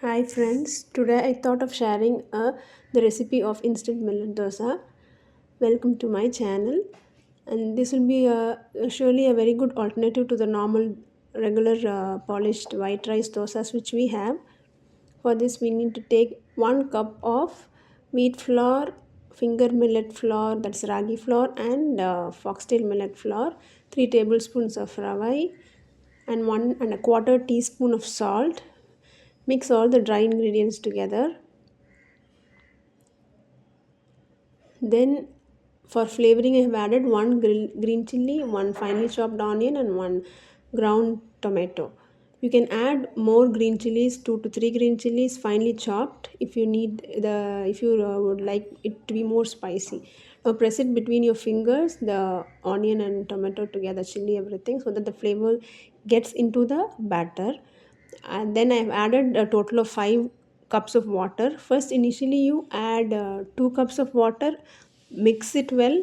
Hi friends, today I thought of sharing the recipe of instant millet dosa. Welcome to my channel, and this will be surely a very good alternative to the normal regular polished white rice dosas which we have. For this we need to take 1 cup of wheat flour, finger millet flour, that's ragi flour, and foxtail millet flour, 3 tablespoons of ravai, and 1 1/4 teaspoon of salt. Mix all the dry ingredients together. Then for flavoring I have added 1 green chilli, 1 finely chopped onion, and 1 ground tomato. You can add more green chilies, 2 to 3 green chilies finely chopped if you would like it to be more spicy. Now press it between your fingers, the onion and tomato together, chili, everything, so that the flavor gets into the batter. And then I've added a total of 5 cups of water. First, initially you add 2 cups of water, mix it well,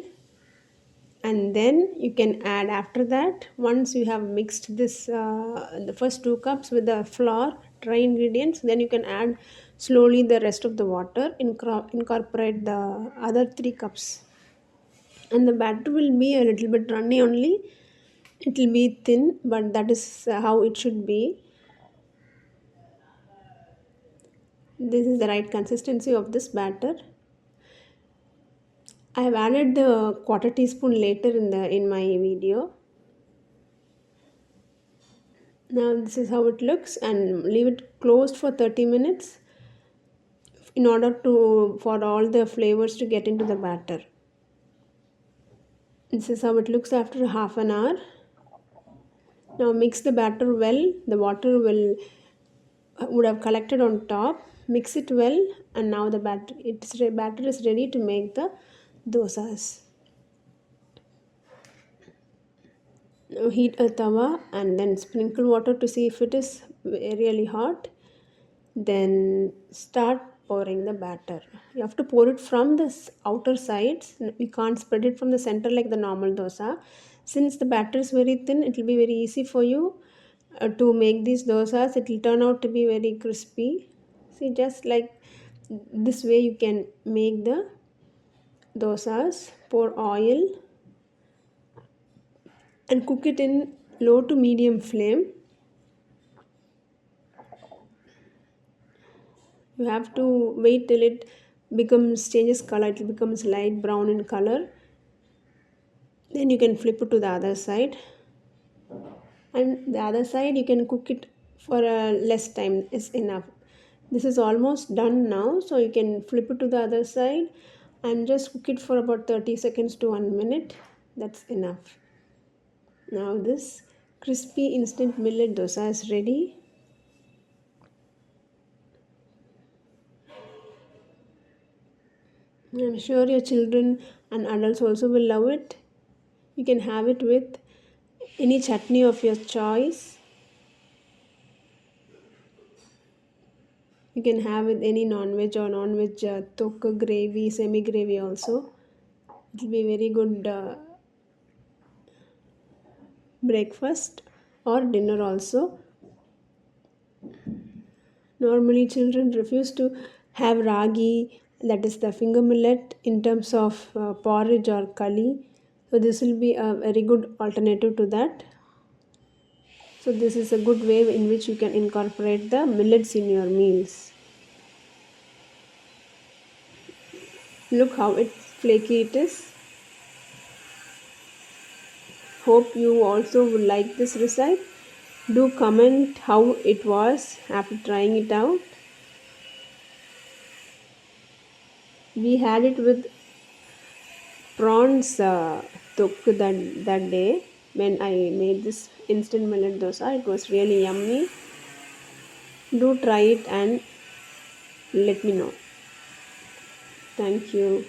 and then you can add after that. Once you have mixed this the first 2 cups with the flour, dry ingredients, then you can add slowly the rest of the water, incorporate the other 3 cups, and the batter will be a little bit runny only. It will be thin, but that is how it should be. This is the right consistency of this batter. I have added the quarter teaspoon later in my video. Now this is how it looks, and leave it closed for 30 minutes in order to for all the flavors to get into the batter. This is how it looks after half an hour. Now mix the batter well. The water will would have collected on top. Mix it well, and now the batter is ready to make the dosas. Now heat a tawa and then sprinkle water to see if it is really hot. Then start pouring the batter. You have to pour it from the outer sides. You can't spread it from the center like the normal dosa. Since the batter is very thin, it will be very easy for you to make these dosas. It will turn out to be very crispy. See, just like this way you can make the dosas. Pour oil and cook it in low to medium flame. You have to wait till it changes color. It becomes light brown in color. Then you can flip it to the other side, and the other side you can cook it for a less time is enough. This is almost done now, so you can flip it to the other side and just cook it for about 30 seconds to 1 minute. That's enough. Now this crispy instant millet dosa is ready. I'm sure your children and adults also will love it. You can have it with any chutney of your choice. You can have with any non-veg or non-veg tokka gravy, semi-gravy also. It will be very good breakfast or dinner also. Normally children refuse to have ragi, that is the finger millet, in terms of porridge or kali. So this will be a very good alternative to that. So this is a good way in which you can incorporate the millets in your meals. Look how flaky it is. Hope you also would like this recipe. Do comment how it was after trying it out. We had it with prawns tok that day when I made this instant millet dosa. It was really yummy. Do try it and let me know. Thank you.